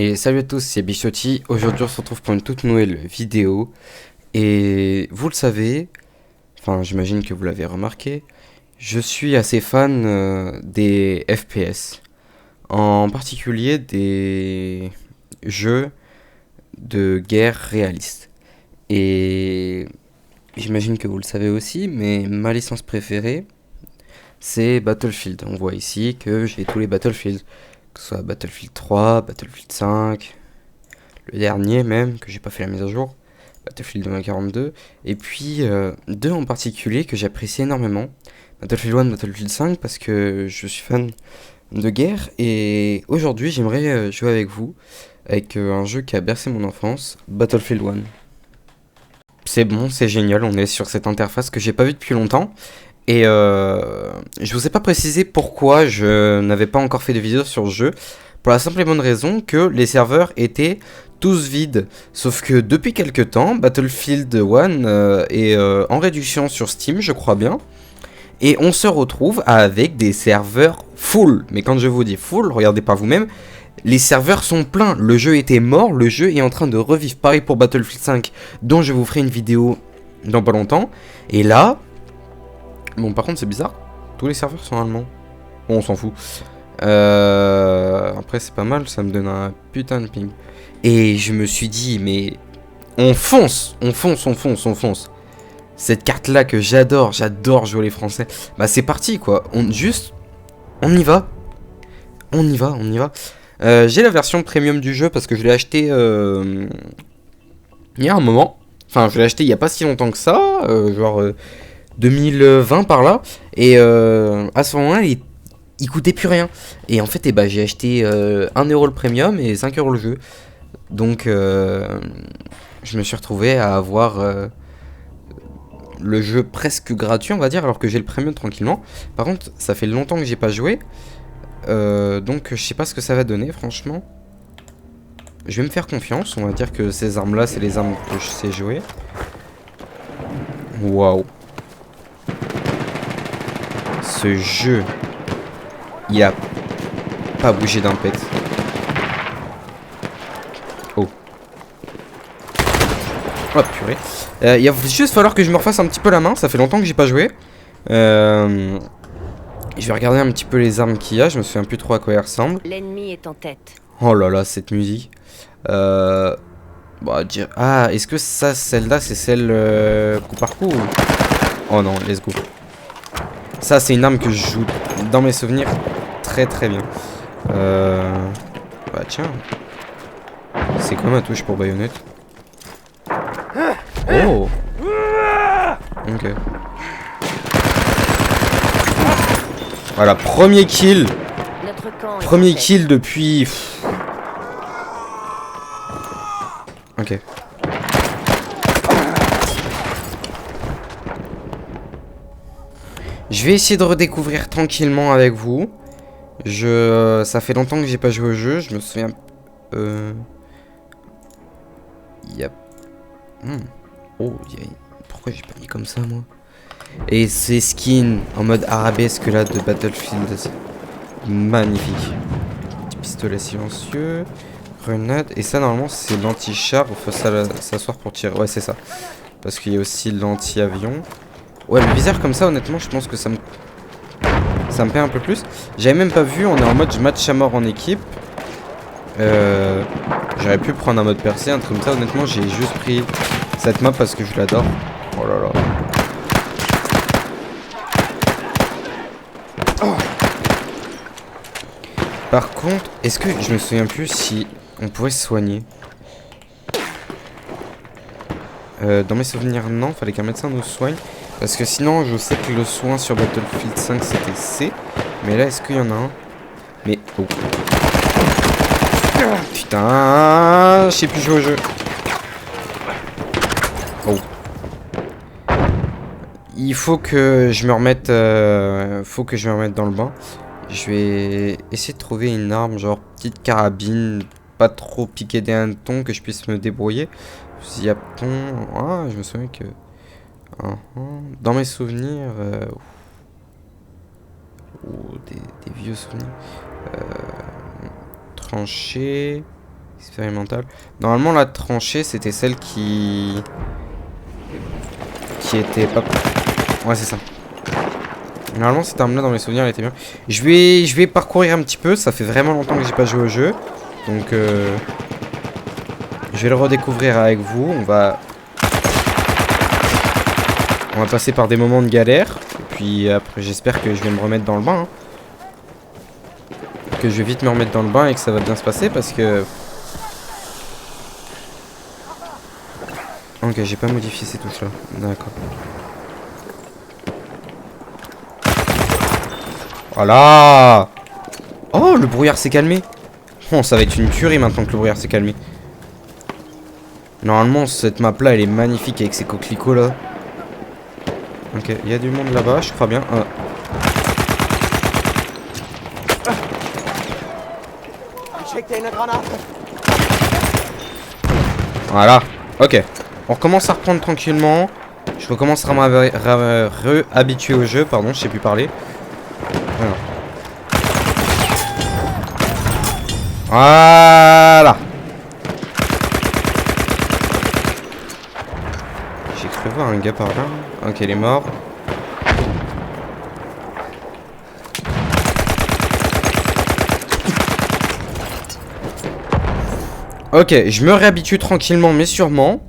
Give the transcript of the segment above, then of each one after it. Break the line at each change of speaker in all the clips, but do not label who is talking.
Et salut à tous, c'est Bichotti. Aujourd'hui, on se retrouve pour une toute nouvelle vidéo. Et vous le savez, enfin, j'imagine que vous l'avez remarqué, je suis assez fan des FPS. En particulier des jeux de guerre réalistes. Et j'imagine que vous le savez aussi, mais ma licence préférée, c'est Battlefield. On voit ici que j'ai tous les Battlefield, que ce soit Battlefield 3, Battlefield 5, le dernier même, que j'ai pas fait la mise à jour, Battlefield 2042, et puis deux en particulier que j'apprécie énormément, Battlefield 1, Battlefield 5, parce que je suis fan de guerre, et aujourd'hui j'aimerais jouer avec vous, avec un jeu qui a bercé mon enfance, Battlefield 1. C'est bon, c'est génial, on est sur cette interface que j'ai pas vue depuis longtemps, et je vous ai pas précisé pourquoi je n'avais pas encore fait de vidéo sur le jeu, pour la simple et bonne raison que les serveurs étaient tous vides. Sauf que depuis quelques temps, Battlefield 1 est en réduction sur Steam, je crois bien. Et on se retrouve avec des serveurs full. Mais quand je vous dis full, regardez par vous-même, les serveurs sont pleins. Le jeu était mort, le jeu est en train de revivre. Pareil pour Battlefield 5, dont je vous ferai une vidéo dans pas longtemps. Et là, bon par contre c'est bizarre, tous les serveurs sont allemands. Bon on s'en fout. Après c'est pas mal, ça me donne un putain de ping. Et je me suis dit, mais on fonce, on fonce, on fonce, on fonce. Cette carte là que j'adore, j'adore jouer les français. Bah c'est parti quoi, on y va. On y va, on y va. J'ai la version premium du jeu parce que je l'ai acheté il y a un moment. Enfin je l'ai acheté il y a pas si longtemps que ça, genre 2020 par là. Et à ce moment-là il coûtait plus rien. Et en fait bah, j'ai acheté 1€ le premium et 5€ le jeu. Donc je me suis retrouvé à avoir le jeu presque gratuit on va dire, alors que j'ai le premium tranquillement. Par contre ça fait longtemps que j'ai pas joué, donc je sais pas ce que ça va donner franchement. Je vais me faire confiance, on va dire que ces armes là c'est les armes que je sais jouer. Waouh. Ce jeu, il a pas bougé d'un pet. Oh. Oh purée. Il va juste falloir que je me refasse un petit peu la main, ça fait longtemps que j'ai pas joué. Je vais regarder un petit peu les armes qu'il y a, je me souviens plus trop à quoi elles ressemblent.
L'ennemi est en tête.
Oh là là, cette musique. Bah, ah, est-ce que ça, celle-là, c'est celle coup par coup ou... Oh non, let's go. Ça, c'est une arme que je joue dans mes souvenirs très très bien. Bah tiens. C'est quoi ma touche pour baïonnette? Oh. Ok. Voilà, premier kill.
Notre camp est
Premier
en tête.
kill depuis... Ok. Je vais essayer de redécouvrir tranquillement avec vous. Ça fait longtemps que j'ai pas joué au jeu. Je me souviens... Yep. Oh, pourquoi j'ai pas mis comme ça, moi? Et ces skins en mode arabesque là de Battlefield. Magnifique. Petit pistolet silencieux. Grenade. Et ça, normalement, c'est l'anti-char. Il faut s'asseoir pour tirer. Ouais, c'est ça. Parce qu'il y a aussi l'anti-avion. Ouais, le bizarre comme ça, honnêtement, je pense que ça me paie un peu plus. J'avais même pas vu, on est en mode match à mort en équipe. J'aurais pu prendre un mode percé, un truc comme ça. Honnêtement, j'ai juste pris cette map parce que je l'adore. Oh là là. Oh. Par contre, est-ce que je me souviens plus si on pouvait se soigner? Dans mes souvenirs, non. Fallait qu'un médecin nous soigne. Parce que sinon, je sais que le soin sur Battlefield 5 c'était C. Mais là, est-ce qu'il y en a un? Mais oh. Putain, je sais plus jouer au jeu. Oh. Il faut que je me remette. Dans le bain. Je vais essayer de trouver une arme, genre petite carabine, pas trop piquer des hannetons, que je puisse me débrouiller. Fusil à pompe. Ah, je me souviens que. Dans mes souvenirs. Des vieux souvenirs. Tranchée. Expérimental. Normalement, la tranchée, c'était celle qui était pas... Ouais, c'est ça. Normalement, cette arme-là, dans mes souvenirs, elle était bien. Je vais parcourir un petit peu. Ça fait vraiment longtemps que j'ai pas joué au jeu. Donc, je vais le redécouvrir avec vous. On va passer par des moments de galère. Et puis après, j'espère que je vais me remettre dans le bain. Hein. Que je vais vite me remettre dans le bain et que ça va bien se passer parce que... Ok, j'ai pas modifié ces touches là. D'accord. Voilà. Oh, le brouillard s'est calmé. Oh, ça va être une tuerie maintenant que le brouillard s'est calmé. Normalement, cette map là, elle est magnifique avec ses coquelicots là. Ok, il y a du monde là-bas, je crois bien. Voilà, ok. On recommence à reprendre tranquillement. Je recommence à me réhabituer au jeu, pardon, je sais plus parler. Voilà. J'ai cru voir un gars par là. Ok, il est mort. Ok, je me réhabitue tranquillement mais sûrement.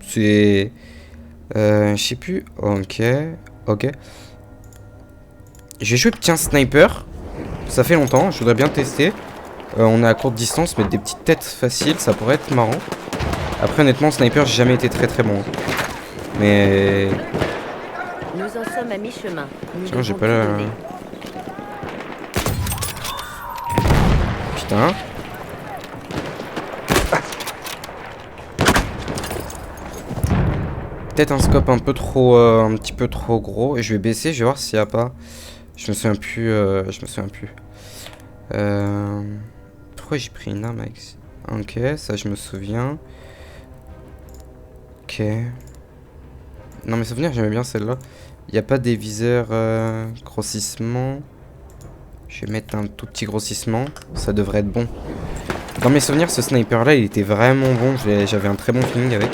C'est... je sais plus. Ok. Ok. J'ai joué petit un sniper. Ça fait longtemps, je voudrais bien tester. On est à courte distance, mettre des petites têtes faciles, ça pourrait être marrant. Après honnêtement, sniper, j'ai jamais été très bon. Mais...
Nous en sommes à mi-chemin.
Tiens, j'ai pas la... Putain. Peut-être un scope un peu trop... un petit peu trop gros. Et je vais baisser, je vais voir s'il y a pas... Je me souviens plus... Pourquoi j'ai pris une arme avec... Ok, ça je me souviens. Ok. Non, mes souvenirs, j'aimais bien celle-là. Il n'y a pas des viseurs grossissement. Je vais mettre un tout petit grossissement. Ça devrait être bon. Dans mes souvenirs, ce sniper-là, il était vraiment bon. J'avais un très bon feeling avec.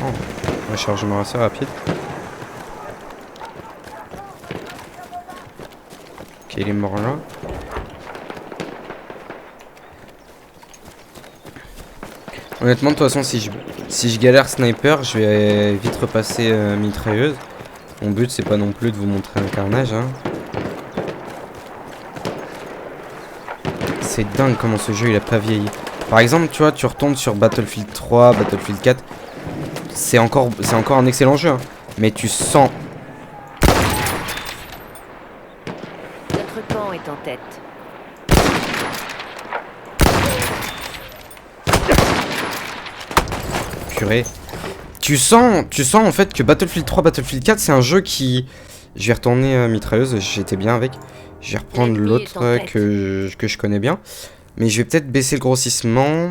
Oh, un chargement assez rapide. Ok, il est mort là. Honnêtement, de toute façon, si je galère sniper, je vais vite repasser mitrailleuse. Mon but, c'est pas non plus de vous montrer un carnage. Hein. C'est dingue comment ce jeu, il a pas vieilli. Par exemple, tu vois, tu retombes sur Battlefield 3, Battlefield 4. C'est encore un excellent jeu. Hein. Mais tu sens...
Notre camp est en tête.
Tu sens en fait que Battlefield 3, Battlefield 4, c'est un jeu qui... Je vais retourner mitrailleuse, j'étais bien avec. Je vais reprendre l'autre que je connais bien. Mais je vais peut-être baisser le grossissement.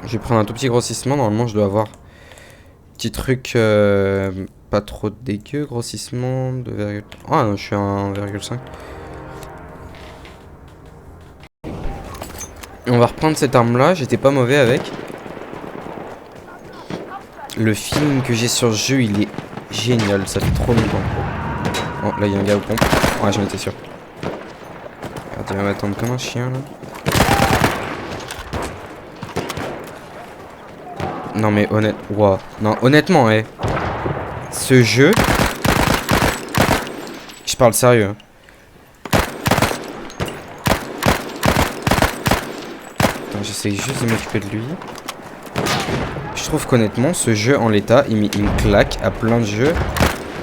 Je vais prendre un tout petit grossissement, normalement je dois avoir... Petit truc pas trop dégueu, grossissement de... Ah non, je suis à 1,5. On va reprendre cette arme là, j'étais pas mauvais avec. Le feeling que j'ai sur ce jeu, il est génial, ça fait trop longtemps. Oh, là, il y a un gars au pompe. Ouais, j'en étais sûr. Regarde, il va m'attendre comme un chien, là. Non, mais wow. Non, honnêtement, ce jeu... Je parle sérieux. Hein. Attends, j'essaie juste de m'occuper de lui. Je trouve qu'honnêtement, ce jeu en l'état, il me claque à plein de jeux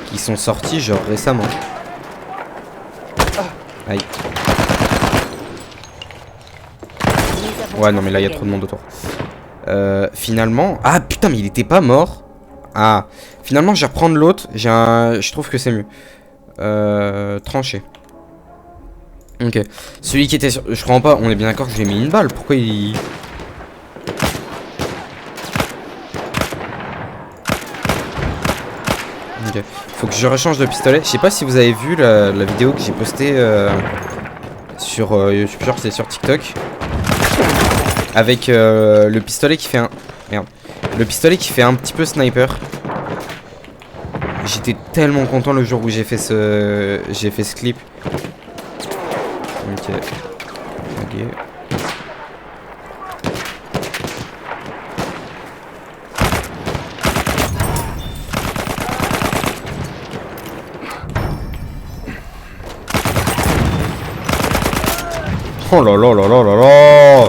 qui sont sortis genre récemment. Aïe. Ouais, non, mais là, il y a trop de monde autour. Finalement... Ah, putain, mais il était pas mort. Ah, finalement, je vais reprendre l'autre. Je trouve que c'est mieux. Tranché. Ok. Celui qui était sur... Je comprends pas, on est bien d'accord que je lui ai mis une balle. Pourquoi il... Ok. Faut que je rechange de pistolet. Je sais pas si vous avez vu la vidéo que j'ai postée sur YouTube, genre c'est sur TikTok. Avec le pistolet qui fait un... Merde. Le pistolet qui fait un petit peu sniper. J'étais tellement content le jour où j'ai fait ce clip. Ok. Ok. Oh là là là là là là!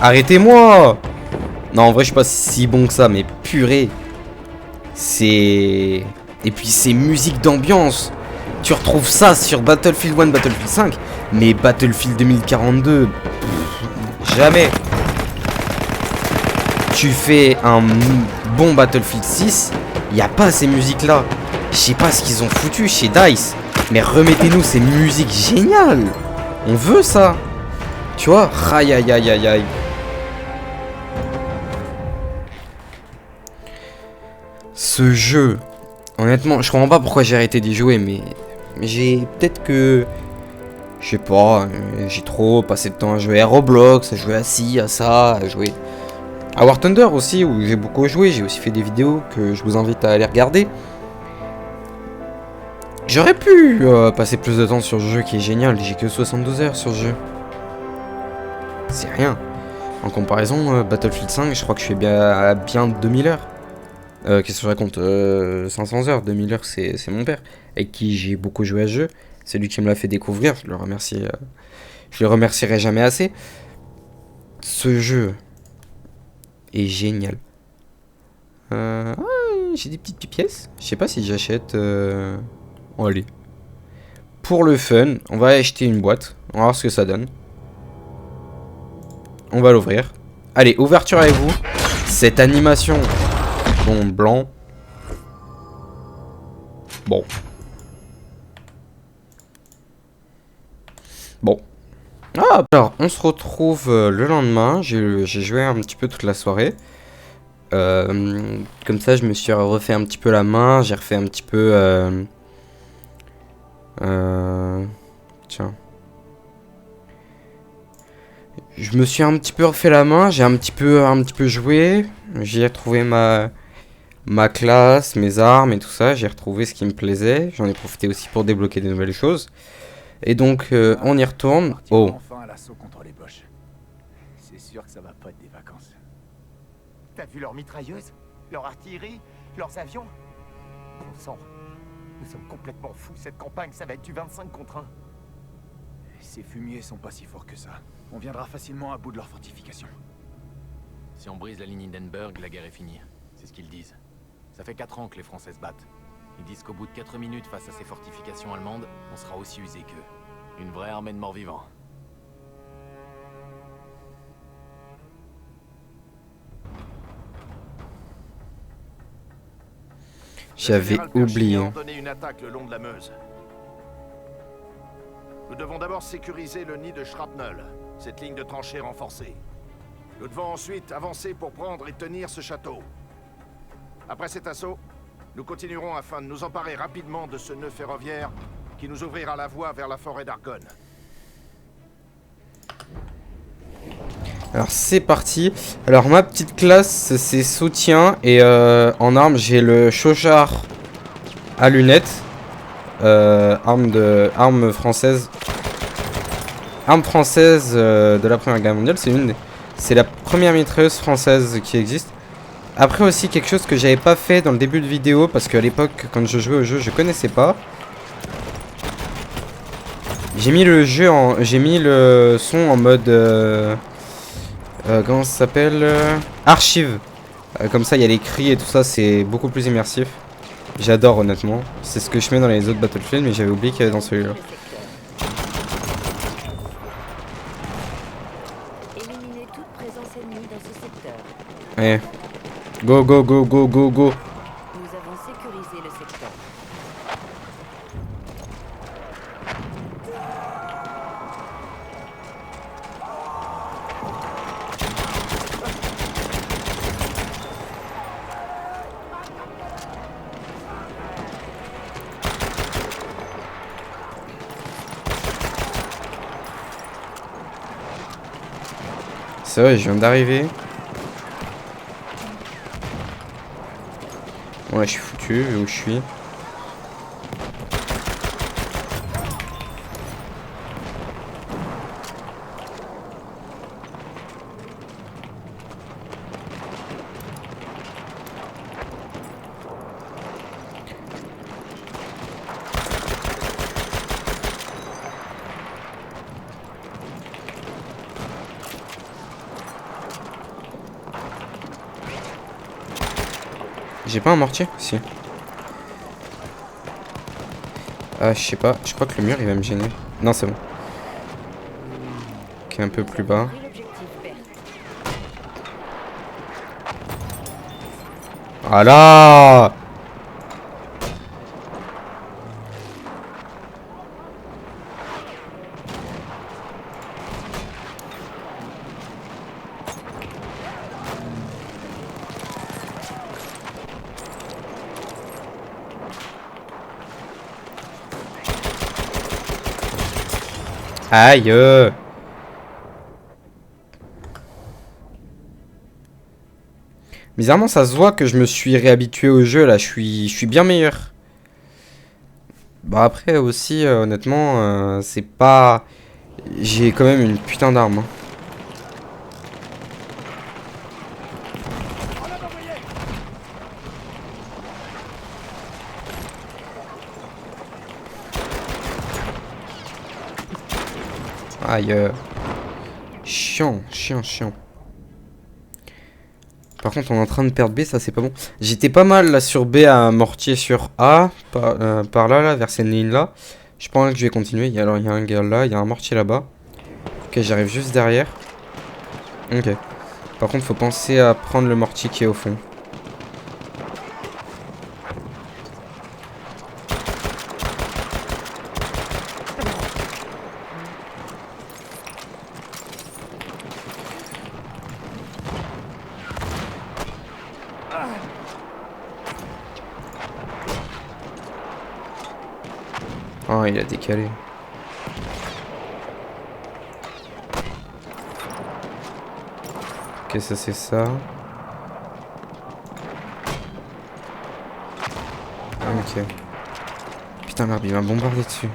Arrêtez-moi! Non, en vrai, je suis pas si bon que ça, mais purée. C'est... Et puis, c'est musique d'ambiance. Tu retrouves ça sur Battlefield 1, Battlefield 5. Mais Battlefield 2042, jamais. Tu fais un bon Battlefield 6, y a pas ces musiques-là. Je sais pas ce qu'ils ont foutu chez DICE. Mais remettez-nous ces musiques géniales. On veut ça. Tu vois? Aïe aïe aïe aïe aïe. Ce jeu, honnêtement, je comprends pas pourquoi j'ai arrêté d'y jouer, mais j'ai peut-être que... Je sais pas, j'ai trop passé de temps à jouer à Roblox, à jouer à ci, à ça, à jouer à War Thunder aussi, où j'ai beaucoup joué. J'ai aussi fait des vidéos que je vous invite à aller regarder. J'aurais pu passer plus de temps sur ce jeu qui est génial. J'ai que 72 heures sur ce jeu. C'est rien. En comparaison, Battlefield 5, je crois que je suis à bien 2000 heures. Qu'est-ce que je raconte 500 heures, 2000 heures, c'est mon père, avec qui j'ai beaucoup joué à ce jeu. C'est lui qui me l'a fait découvrir. Je le remercie. Je le remercierai jamais assez. Ce jeu est génial. J'ai des petites pièces. Je sais pas si j'achète... Allez. Pour le fun, on va acheter une boîte. On va voir ce que ça donne. On va l'ouvrir. Allez, ouverture avec vous. Cette animation. Bon, blanc. Bon. Bon. Ah, alors, on se retrouve le lendemain. J'ai joué un petit peu toute la soirée. Comme ça, je me suis refait un petit peu la main. J'ai refait un petit peu... Tiens. Je me suis un petit peu refait la main. J'ai un petit peu joué. J'ai retrouvé ma classe, mes armes et tout ça. J'ai retrouvé ce qui me plaisait. J'en ai profité aussi pour débloquer de nouvelles choses. Et donc, on y retourne. Oh.
Enfin à l'assaut contre les Boches. C'est sûr que ça va pas être des vacances.
T'as vu leurs mitrailleuses, leur artillerie, leurs avions? Bon sang, nous sommes complètement fous. Cette campagne, ça va être du 25 contre 1.
Ces fumiers sont pas si forts que ça. On viendra facilement à bout de leurs fortifications.
Si on brise la ligne Hindenburg, la guerre est finie. C'est ce qu'ils disent. Ça fait 4 ans que les Français se battent. Ils disent qu'au bout de 4 minutes face à ces fortifications allemandes, on sera aussi usé qu'eux. Une vraie armée de morts-vivants.
J'avais oublié.
A ordonné une attaque le long de la Meuse. Nous devons d'abord sécuriser le nid de Shrapnel, cette ligne de tranchées renforcée. Nous devons ensuite avancer pour prendre et tenir ce château. Après cet assaut, nous continuerons afin de nous emparer rapidement de ce nœud ferroviaire qui nous ouvrira la voie vers la forêt d'Argonne.
Alors c'est parti. Alors ma petite classe c'est soutien et en arme j'ai le chauchard à lunettes. Arme française. Arme française de la Première Guerre mondiale. C'est la première mitrailleuse française qui existe. Après aussi quelque chose que j'avais pas fait dans le début de vidéo parce qu'à l'époque quand je jouais au jeu je connaissais pas. J'ai mis le son en mode comment ça s'appelle archive. Comme ça il y a les cris et tout ça, c'est beaucoup plus immersif. J'adore honnêtement. C'est ce que je mets dans les autres Battlefield mais j'avais oublié qu'il y avait dans celui-là.
Éliminez toute présence ennemie dans ce secteur.
Ouais. Go go go go go go.
Nous avons sécurisé le secteur.
C'est vrai, je viens d'arriver. Ouais, je suis foutu vu où je suis. J'ai pas un mortier? Si. Ah, je sais pas. Je crois que le mur il va me gêner. Non, c'est bon. Ok, un peu plus bas.
Pris l'objectif vert.
Ah là! Aïe! Bizarrement, ça se voit que je me suis réhabitué au jeu là. Je suis bien meilleur. Bah après aussi, honnêtement, c'est pas. J'ai quand même une putain d'arme. Hein. Aïe. Chiant, chiant, chiant. Par contre, on est en train de perdre B, ça c'est pas bon. J'étais pas mal là sur B à mortier sur A, par là, vers cette ligne là. Je pense que je vais continuer. Alors, il y a un gars là, il y a un mortier là-bas. Ok, j'arrive juste derrière. Ok. Par contre, faut penser à prendre le mortier qui est au fond. Oh, il a décalé. Ok, ça c'est ça. Ok. Putain, merde, il m'a bombardé dessus.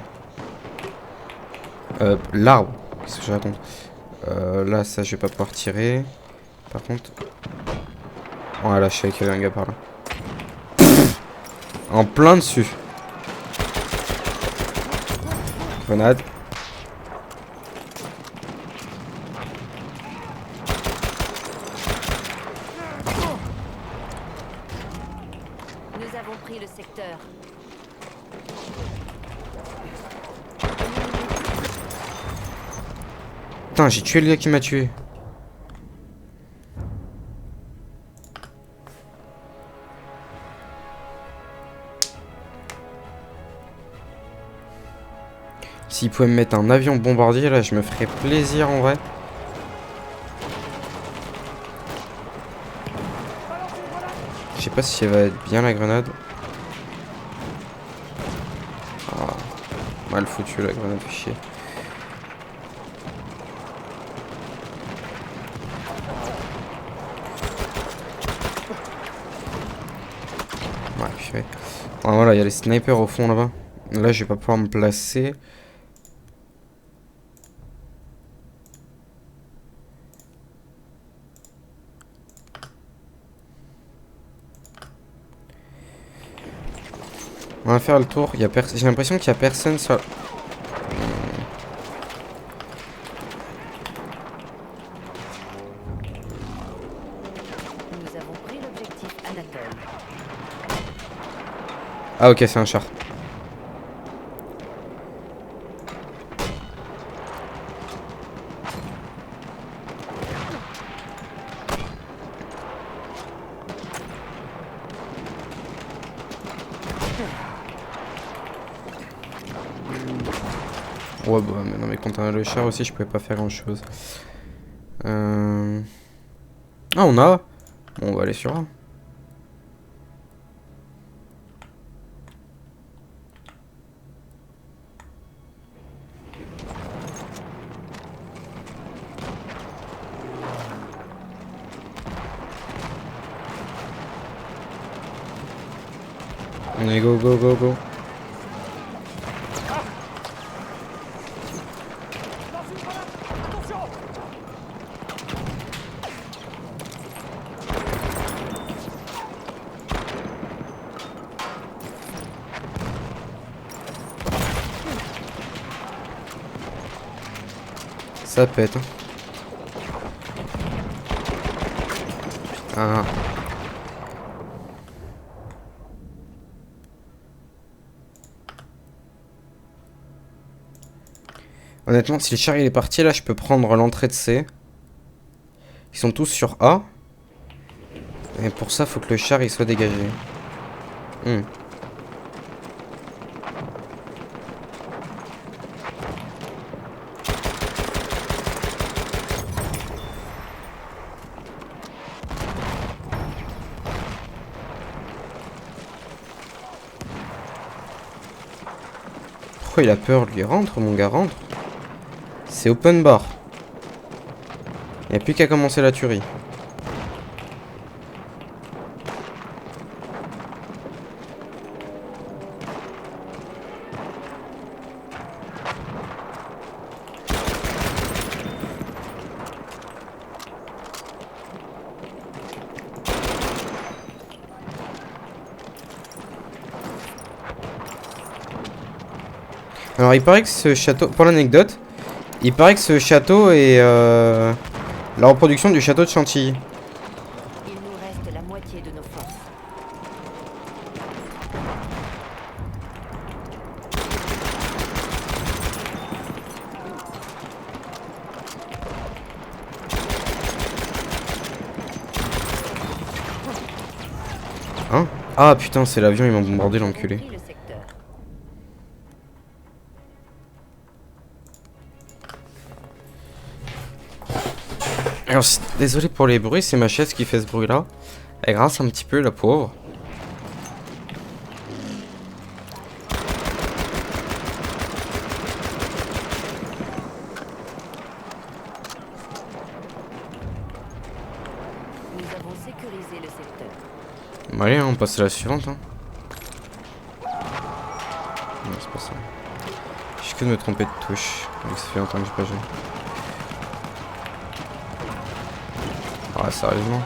L'arbre. Qu'est-ce que je raconte? Là, ça, je vais pas pouvoir tirer. Par contre... Oh là, je savais qu'il y avait un gars par là. En plein dessus. Grenade.
Nous avons pris le secteur.
Putain, j'ai tué le gars qui m'a tué. S'il pouvait me mettre un avion bombardier, là, je me ferais plaisir en vrai. Je sais pas si elle va être bien la grenade. Ah, mal foutu la grenade, fait chier. Ouais, je vais. Ah, voilà, il y a les snipers au fond là-bas. Là, je vais pas pouvoir me placer. On va faire le tour. J'ai l'impression qu'il y a personne sur.
Nous avons pris l'objectif Anatole.
Ah ok, c'est un char. Ouais bah mais non mais quand on a le char aussi je pouvais pas faire grand chose. Ah on a. Bon, on va aller sur A. Allez, go, go, go, go. Ça pète. Hein. Ah. Honnêtement, si le char il est parti, là, je peux prendre l'entrée de C. Ils sont tous sur A. Et pour ça, faut que le char il soit dégagé. Hmm. Pourquoi il a peur lui? Rentre, mon gars, rentre. C'est open bar. Il n'y a plus qu'à commencer la tuerie. Alors il paraît que ce château, pour l'anecdote, il paraît que ce château est la reproduction du château de Chantilly.
Il nous reste la moitié de nos forces.
Hein? Ah putain, c'est l'avion, ils m'ont bombardé
Nous avons
l'enculé.
pris le secteur.
Alors désolé pour les bruits, c'est ma chaise qui fait ce bruit là. Elle grince un petit peu, la pauvre.
Nous avons sécurisé le secteur.
Bon, allez, hein, on passe à la suivante. Hein. Non, c'est pas ça. Je que de me tromper de touche. Donc ça fait longtemps que j'ai pas joué. Ah, sérieusement.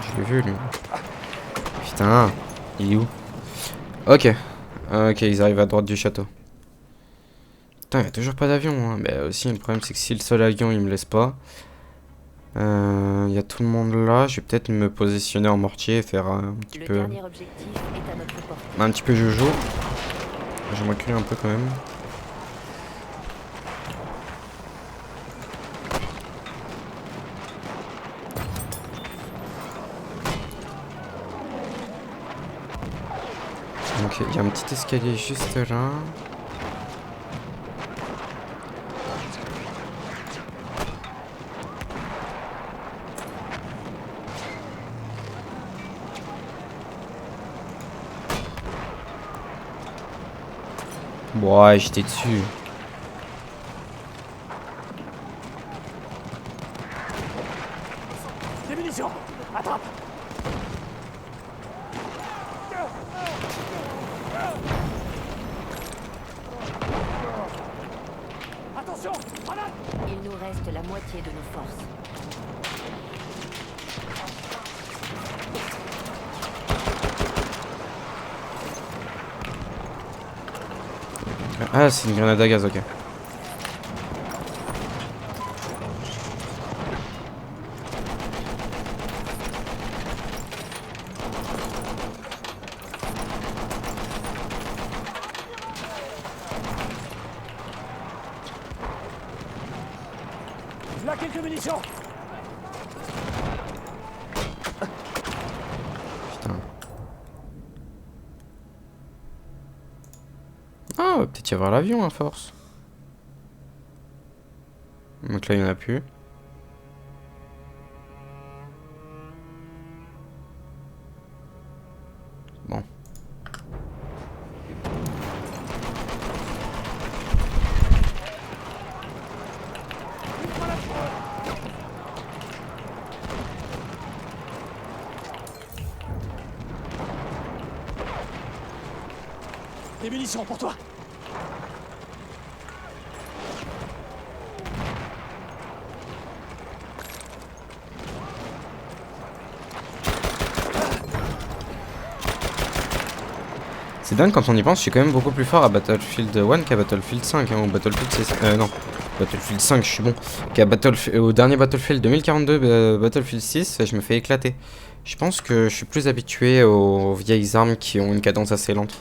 Je l'ai vu lui. Putain, il est où? Ok. Ok, ils arrivent à droite du château. Putain, il a toujours pas d'avion. Hein. Mais aussi, le problème, c'est que si le seul avion, il me laisse pas. Il y a tout le monde là. Je vais peut-être me positionner en mortier et faire un petit
Le
peu.
dernier objectif est à notre portée.
Un petit peu jojo. Je vais m'enculer un peu quand même. Donc il y a un petit escalier juste là. Ouais, j'étais dessus.
Des munitions! Attrape! Attention! Grenade!
Il nous reste la moitié de nos forces.
Ah, c'est une grenade à gaz, ok.
Là, quelques munitions!
Putain. Ah, va peut-être y avoir l'avion à force. Donc là, il n'y en a plus. Bon.
Des munitions pour toi.
C'est dingue quand on y pense, je suis quand même beaucoup plus fort à Battlefield 1 qu'à Battlefield 5 hein, ou Battlefield 6. Non, Battlefield 5 je suis bon. Au dernier Battlefield 2042, Battlefield 6, je me fais éclater. Je pense que je suis plus habitué aux vieilles armes qui ont une cadence assez lente.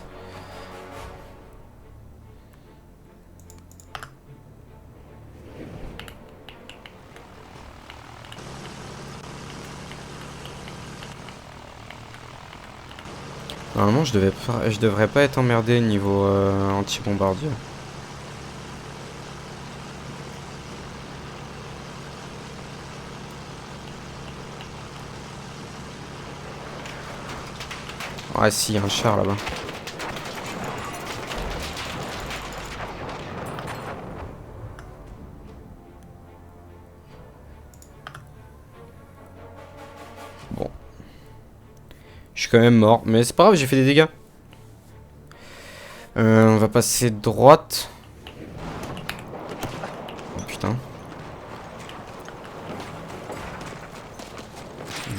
Normalement, je devrais pas être emmerdé niveau anti-bombardier. Ah si, il y a un char là-bas. Bon. Je suis quand même mort, mais c'est pas grave, j'ai fait des dégâts. On va passer droite. Oh putain.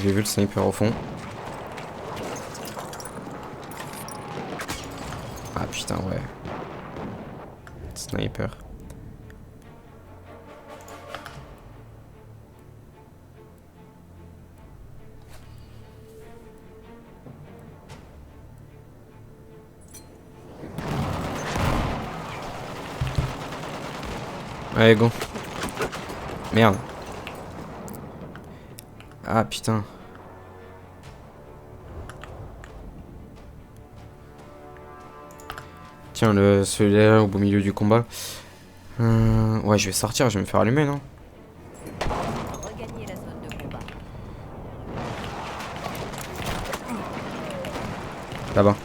J'ai vu le sniper au fond. Ah putain, ouais. Sniper. Allez, go. Merde. Ah putain. Tiens, celui-là au beau milieu du combat. Ouais, je vais sortir, je vais me faire allumer, non?
Regagnez la zone de combat.
Là-bas.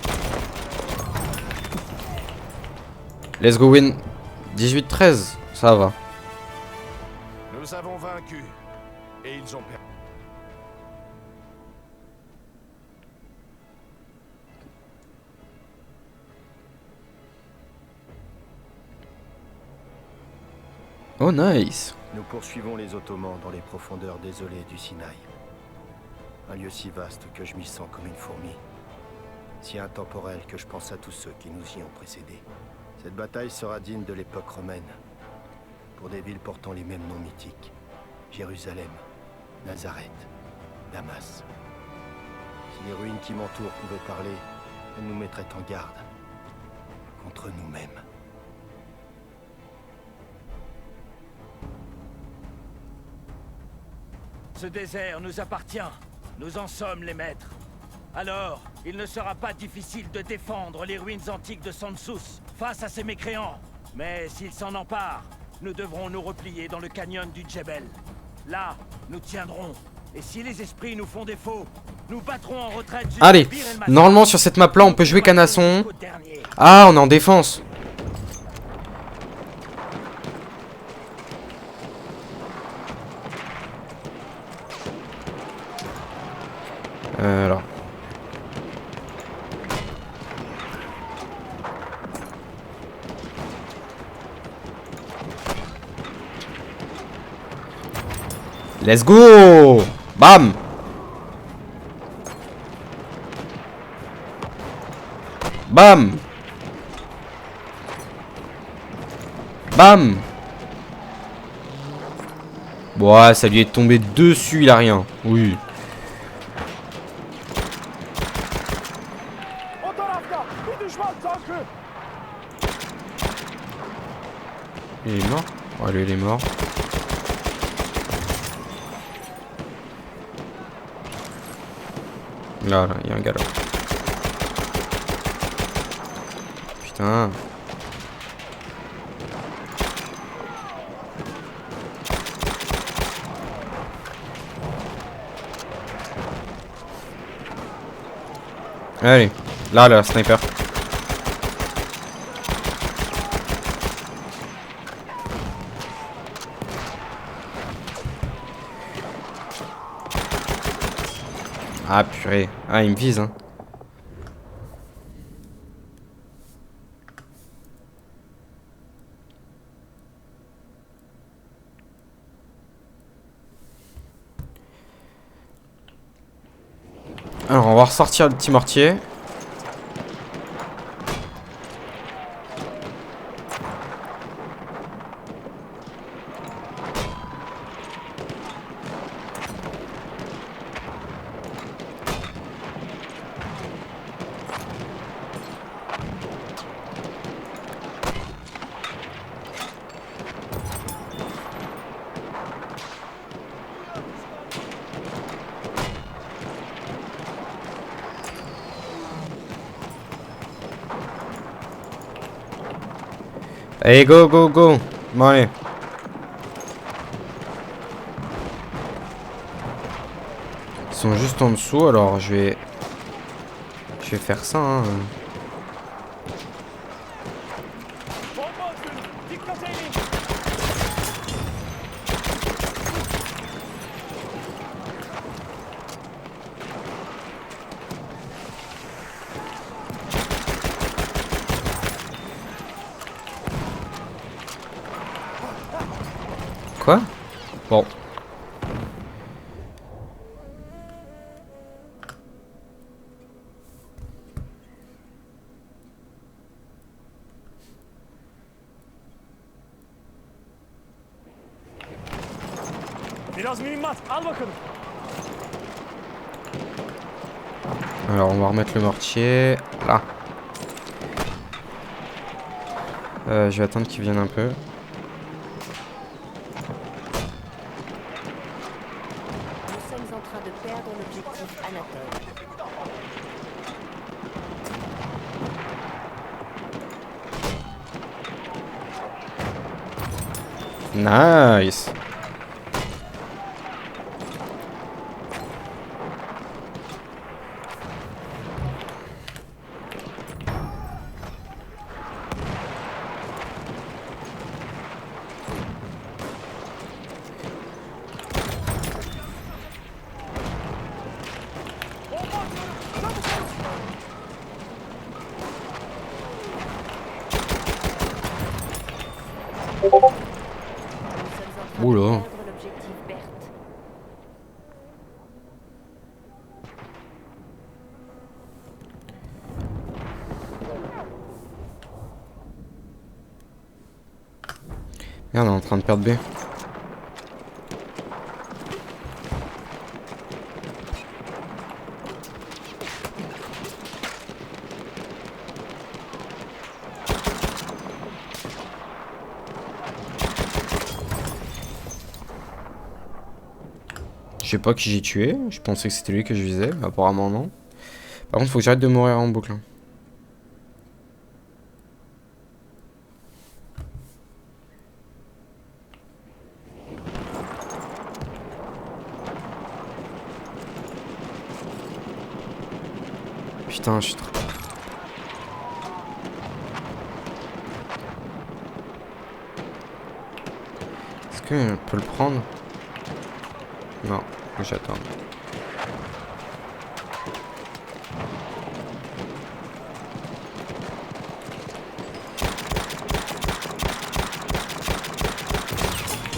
Let's go win. 18-13, ça va.
Nous avons vaincu. Et ils ont perdu.
Oh nice.
Nous poursuivons les Ottomans dans les profondeurs désolées du Sinaï. Un lieu si vaste que je m'y sens comme une fourmi. Si intemporel que je pense à tous ceux qui nous y ont précédés. Cette bataille sera digne de l'époque romaine. Pour des villes portant les mêmes noms mythiques. Jérusalem, Nazareth, Damas. Si les ruines qui m'entourent pouvaient parler, elles nous mettraient en garde. Contre nous-mêmes.
Ce désert nous appartient. Nous en sommes les maîtres. Alors, il ne sera pas difficile de défendre les ruines antiques de Sansus face à ces mécréants. Mais s'ils s'en emparent, nous devrons nous replier dans le canyon du Djebel. Là, nous tiendrons. Et si les esprits nous font défaut, nous battrons en retraite.
Allez, normalement sur cette map là on peut jouer canasson. Ah, on est en défense. Alors. Let's go! Bam! Bam! Bam! Bon, ça lui est tombé dessus, il a rien. Oui. Il est mort? Ouais, lui, il est mort. Là, il y a un gars là. Putain. Allez, là, sniper. Ah purée. Ah, il me vise hein. Alors on va ressortir le petit mortier. Allez, go, go, go. Bon, allez. Ils sont juste en dessous, alors je vais faire ça, hein. Quoi? Bon. Alors on va remettre le mortier là. Je vais attendre qu'il vienne un peu.
Nous sommes en train de perdre l'objectif Anatole.
Nice.
Nous sommes en train
Oula.
de perdre l'objectif Berthe.
Merde, on est en train de perdre B. Je sais pas qui j'ai tué, je pensais que c'était lui que je visais, mais apparemment non. Par contre, faut que j'arrête de mourir en boucle. Putain, je suis trop... Est-ce que je peux le prendre? Non, faut que j'attende.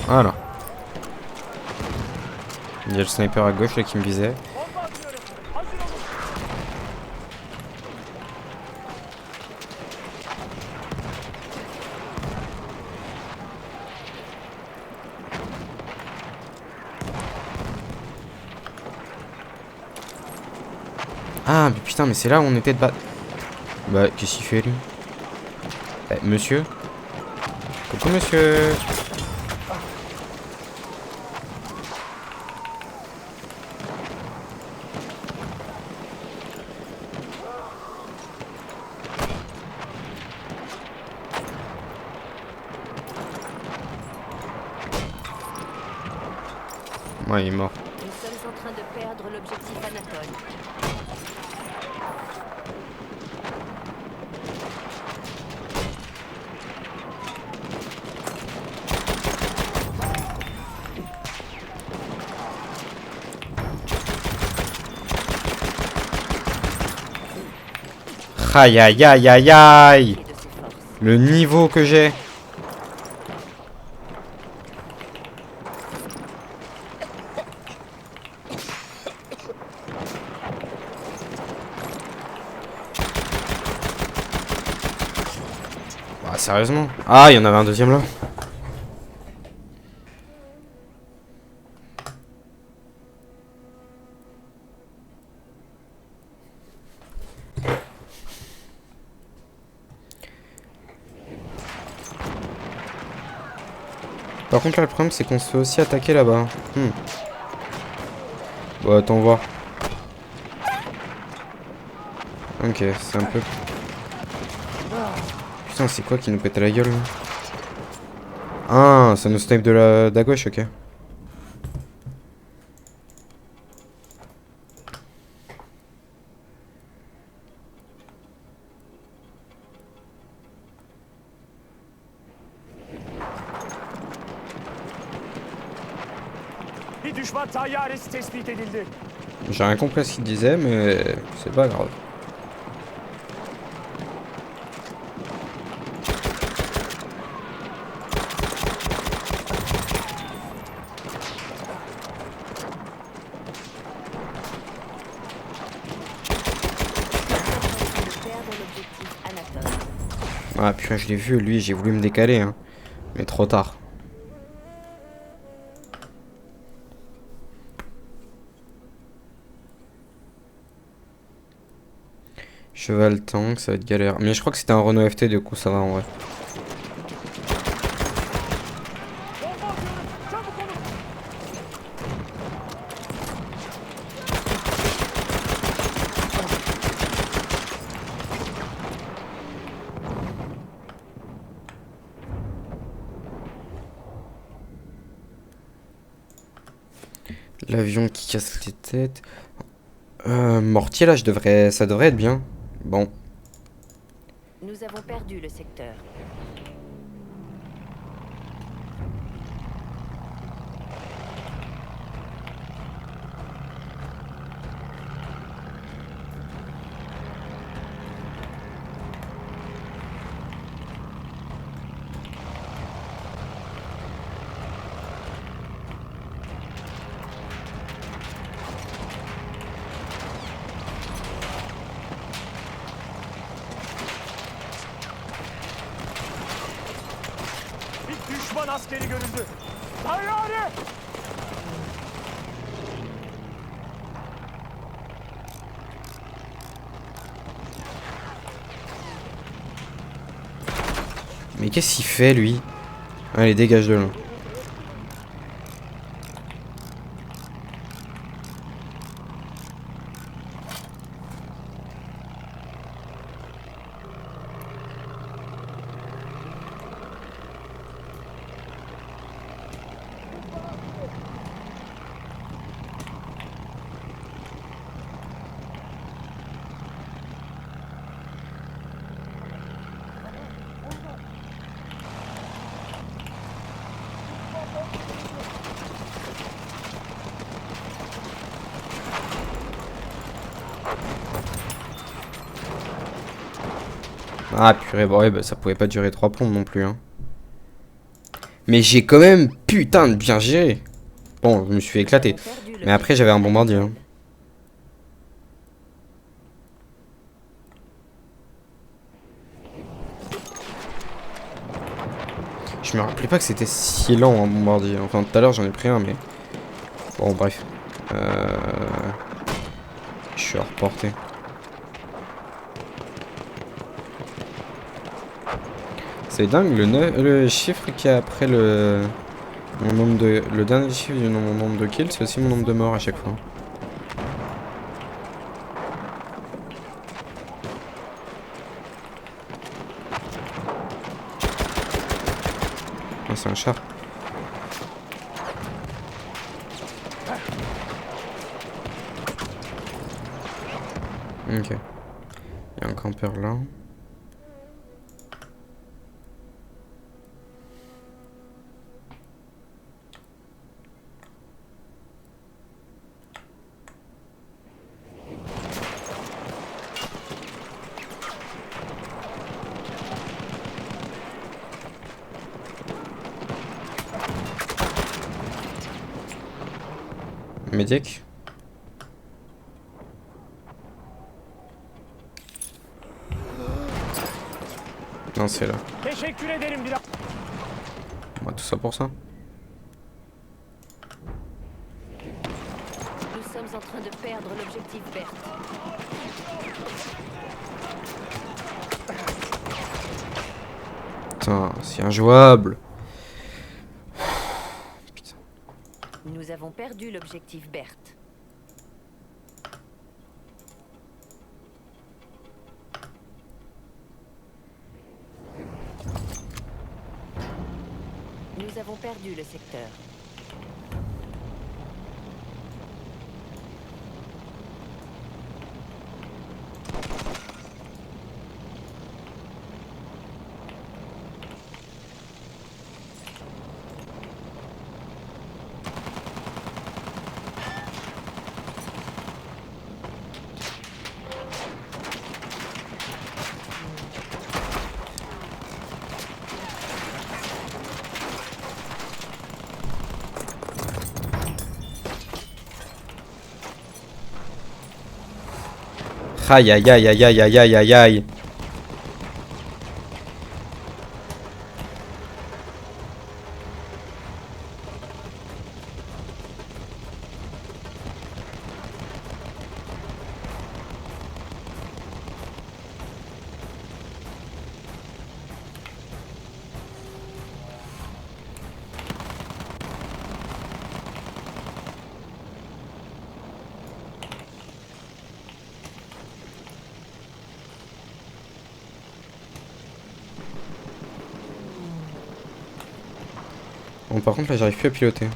Voilà. Il y a le sniper à gauche là qui me visait. Ah mais putain, mais c'est là où on était de battre. Bah qu'est-ce qu'il fait lui? Monsieur? Coucou monsieur. Ouais, il est mort.
Nous sommes en train de perdre l'objectif Anatole.
Aïe aïe aïe aïe aïe.
Et de ses forces.
Le niveau que j'ai. sérieusement? Ah, il y en avait un deuxième là. Par contre là le problème c'est qu'on se fait aussi attaquer là-bas. Bon attends voir. Ok c'est un peu... Putain c'est quoi qui nous pète à la gueule là? Ah ça nous snipe de la gauche, ok.
Bir düşman tayyaresi tespit edildi.
J'ai rien compris à ce qu'il disait mais c'est pas grave.
Perdre l'objectif Anatole.
Ah putain je l'ai vu lui, j'ai voulu me décaler hein. Mais trop tard. Cheval tank, ça va être galère. Mais je crois que c'était un Renault FT, du coup ça va en vrai. L'avion qui casse les têtes. Mortier là, ça devrait être bien. Bon.
Nous avons perdu le secteur.
Bir düşman askeri görüldü. Tayyare!
Mais qu'est-ce qu'il fait lui? Allez, dégage de là. Ah purée, bah ouais, bah ça pouvait pas durer 3 plombes non plus hein. Mais j'ai quand même putain de bien géré. Bon, je me suis fait éclater. Mais après j'avais un bombardier hein. Je me rappelais pas que c'était si lent un bombardier. Enfin tout à l'heure j'en ai pris un mais... Bon bref. Je suis à reporter. C'est dingue, le chiffre qui est après le dernier chiffre du mon nombre de kills, c'est aussi mon nombre de morts à chaque fois. Ah, c'est un char. Ok. Il y a un campeur là. Médic. Non, c'est là.
Teşekkür ederim Bilal.
Tout ça pour ça.
Nous sommes en train de perdre l'objectif Berthe.
Putain, c'est injouable. Putain.
Nous avons perdu l'objectif Berthe. Nous avons perdu le secteur.
Aïe aïe aïe aïe aïe aïe aïe aïe aïe. Bon, par contre là j'arrive plus à piloter.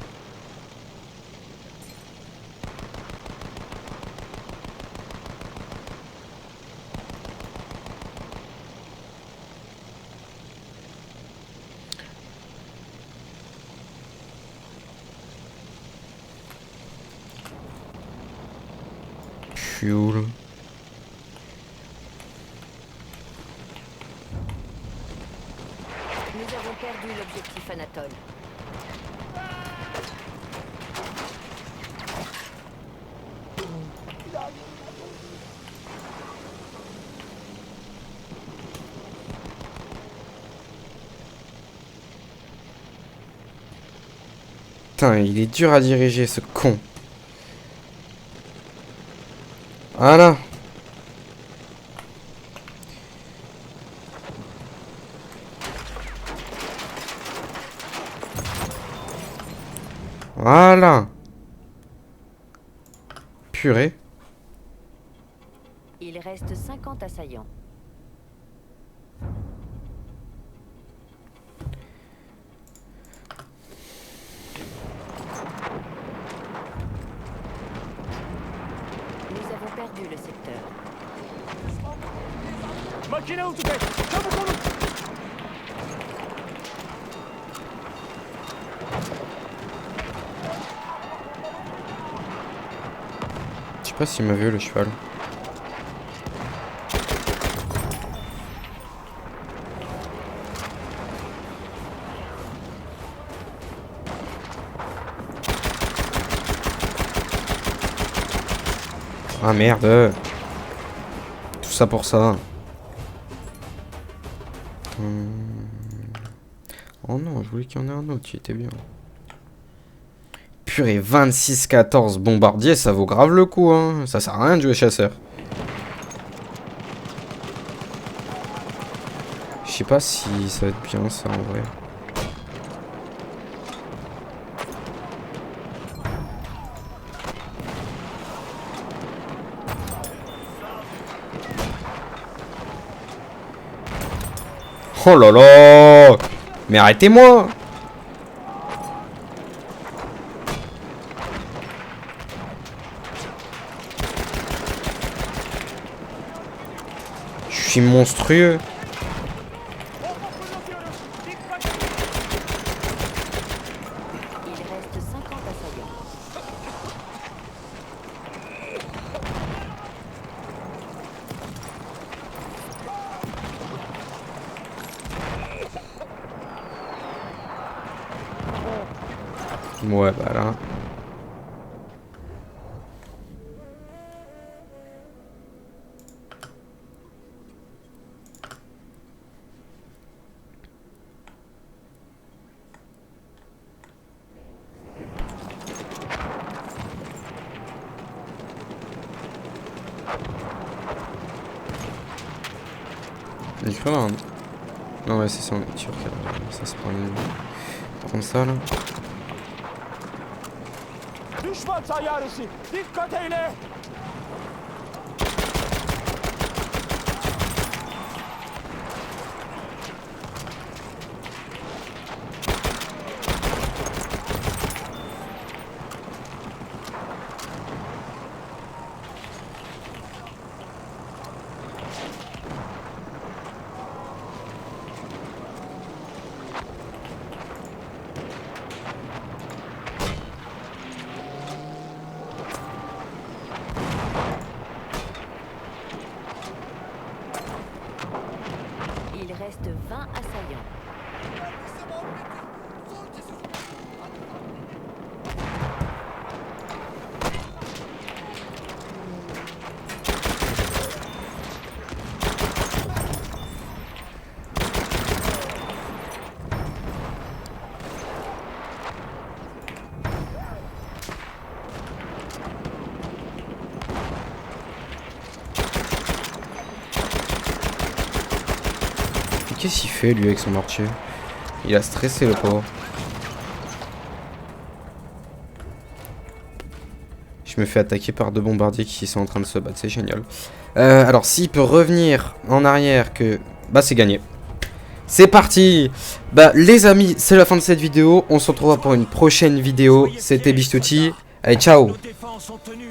Fuel.
Nous avons perdu l'objectif Anatole.
Putain, il est dur à diriger ce con. Voilà. Voilà. Purée.
Il reste 50 assaillants. Nous avons perdu le secteur.
Makine uçtu. Çabuk olun.
Je sais pas s'il m'a vu le cheval. Ah merde. Tout ça pour ça. Oh non, je voulais qu'il y en ait un autre, il était bien. Purée, 26-14 bombardier, ça vaut grave le coup, hein. Ça sert à rien de jouer chasseur. Je sais pas si ça va être bien ça en vrai. Oh là là! Mais arrêtez-moi! Je suis monstrueux.
Il reste 50 assaillants.
Ouais, bah là. Il est là, hein. Non, ouais, c'est ça, on est turc. Ça se prend comme ça là.
Düşman tayyaresi. Dikkat eyle.
Il reste 20 assaillants.
Qu'est-ce qu'il fait lui avec son mortier? Il a stressé le pauvre. Je me fais attaquer par 2 bombardiers qui sont en train de se battre, c'est génial. Alors s'il peut revenir en arrière que... Bah c'est gagné. C'est parti. Bah les amis, c'est la fin de cette vidéo. On se retrouvera pour une prochaine vidéo. C'était Bistouti. Allez ciao.
Nos défenses ont tenu